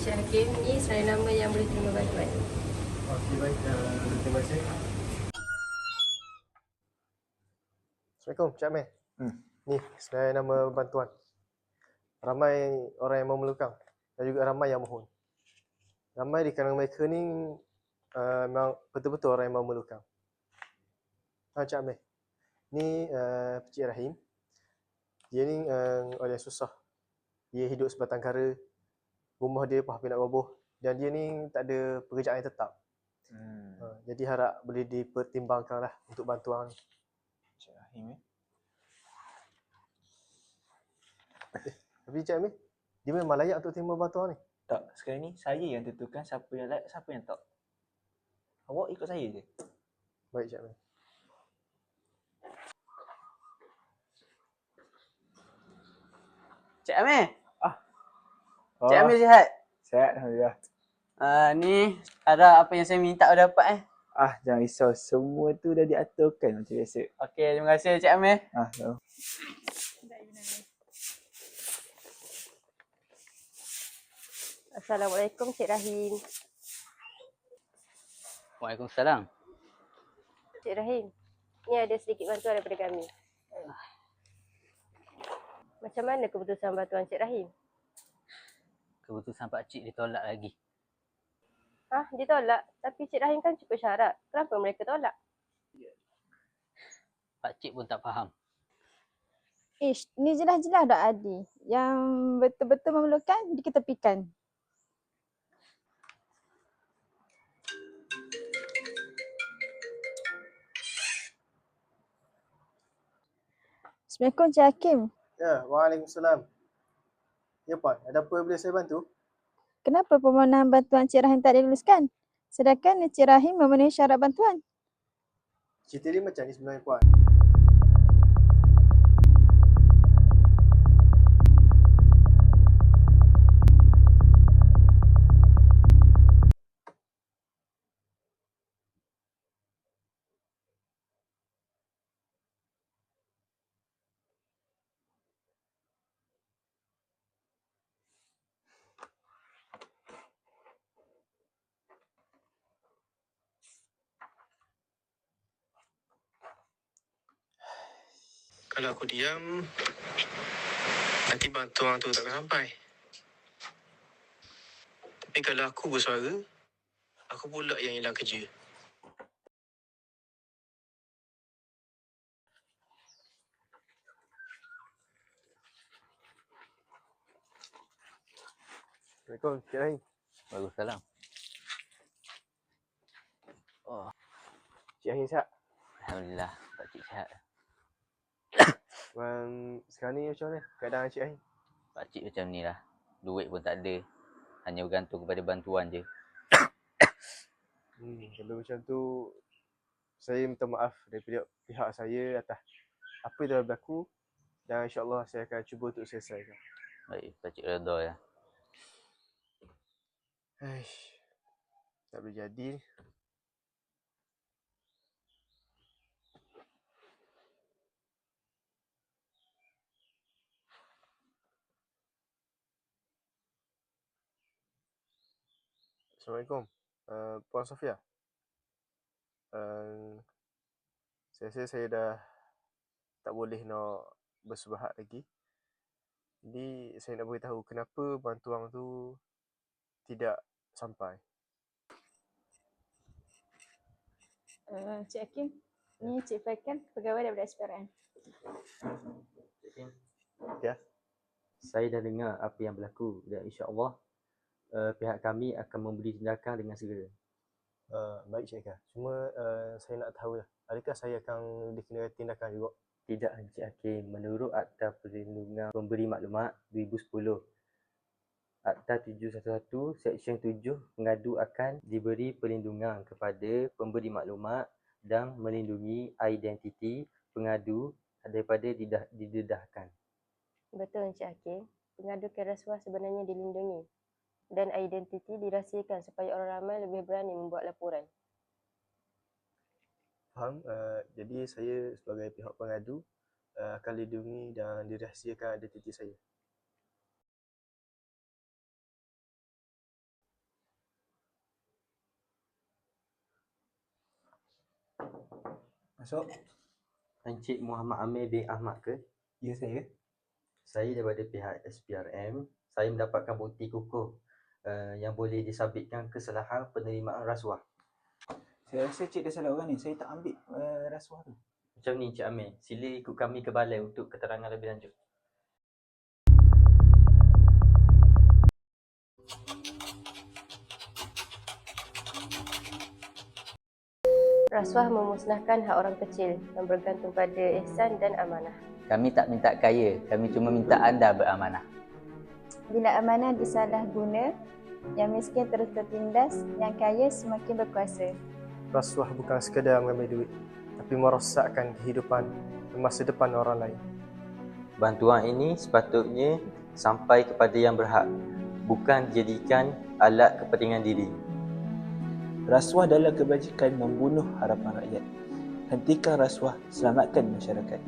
Cik Hakim, ni saya nama yang boleh terima bantuan. Okey, baik. Terima kasih. Assalamualaikum, Cik Amir. Ni, saya nama bantuan. Ramai orang yang memerlukan dan juga ramai yang mohon. Ramai di kalangan mereka ni memang betul-betul orang yang memerlukan. Cik Amir, ni Cik Rahim. Dia ni orang yang susah. Dia hidup sebatang kara, rumah dia pun hampir nak roboh dan dia ni tak ada pekerjaan yang tetap. Jadi harap boleh dipertimbangkanlah untuk bantuan ni. Cik Rahim Tapi Cik Amir, dia memang layak untuk terima bantuan ni. Tak, sekarang ni saya yang tentukan siapa yang layak, siapa yang tak. Awak ikut saya je. Baik Cik Amir. Cik Amir. Oh, Cik Amir sihat? sihat Alhamdulillah. Ni ada apa yang saya minta dapat Jangan risau. Semua tu dah diaturkan macam biasa. Okey, terima kasih Cik Amir. No. Assalamualaikum Cik Rahim. Waalaikumsalam. Cik Rahim, ni ada sedikit bantuan daripada kami. Macam mana keputusan bantuan Cik Rahim? Keputusan Pak Cik ditolak lagi. Ditolak? Tapi Cik Rahim kan cukup syarat. Kenapa mereka tolak? Pak Cik pun tak faham. Ni jelas-jelas tak adil. Yang betul-betul memerlukan diketepikan. Assalamualaikum Cik Hakim. Ya, waalaikumsalam. Ya Puan, ada apa boleh saya bantu? Kenapa permohonan bantuan Cik Rahim tak diluluskan? Sedangkan Cik Rahim memenuhi syarat bantuan. Cerita dia macam ni sebenarnya Puan. Kalau aku diam, nanti bantuan tu takkan sampai. Tapi kalau aku bersuara, aku pula yang hilang kerja. Assalamualaikum, Cik Rahim. Waalaikumsalam. Cik Rahim sihat? Alhamdulillah, Pak Cik sihat. Sekarang ni macam mana keadaan Cik Rahim? Pak Cik macam ni lah. Duit pun tak ada. Hanya bergantung kepada bantuan je. Kalau macam tu, saya minta maaf daripada pihak saya atas apa yang telah berlaku dan insyaAllah saya akan cuba untuk selesaikan. Baik, Pak Cik redha ya. Tak boleh jadi ni. Assalamualaikum, Puan Sofia. Saya rasa saya dah tak boleh nak bersubahat lagi. Jadi saya nak beritahu kenapa bantuan tu tidak sampai. Cik Hakim, ni Cik Faikan, pegawai daripada SPRM. Ya. Saya dah dengar apa yang berlaku dan insya-Allah pihak kami akan memberi tindakan dengan segera. Baik Cik Hakim. Cuma saya nak tahu lah, adakah saya akan dikena tindakan juga? Tidak Encik Hakim, menurut Akta Perlindungan Pemberi Maklumat 2010, Akta 711 Seksyen 7, pengadu akan diberi perlindungan kepada pemberi maklumat dan melindungi identiti pengadu daripada didedahkan. Betul Encik Hakim. Pengadu rasuah sebenarnya dilindungi dan identiti dirahsiakan supaya orang ramai lebih berani membuat laporan. Faham? Jadi saya sebagai pihak pengadu akan lindungi dan dirahsiakan identiti saya. Masuk. Encik Muhammad Amir bin Ahmad ke? Ya, saya. Saya daripada pihak SPRM. Saya mendapatkan bukti kukuh yang boleh disabitkan kesalahan penerimaan rasuah. Saya rasa cik dah salah orang ni. Saya tak ambil rasuah tu. Macam ni Encik Amir, sila ikut kami ke balai untuk keterangan lebih lanjut. Rasuah memusnahkan hak orang kecil yang bergantung pada ihsan dan amanah. Kami tak minta kaya, kami cuma minta anda beramanah. Bila amanah disalahguna, yang miskin terus tertindas, yang kaya semakin berkuasa. Rasuah bukan sekadar mengambil duit, tapi merosakkan kehidupan dan masa depan orang lain. Bantuan ini sepatutnya sampai kepada yang berhak, bukan dijadikan alat kepentingan diri. Rasuah dalam kebajikan membunuh harapan rakyat. Hentikan rasuah, selamatkan masyarakat.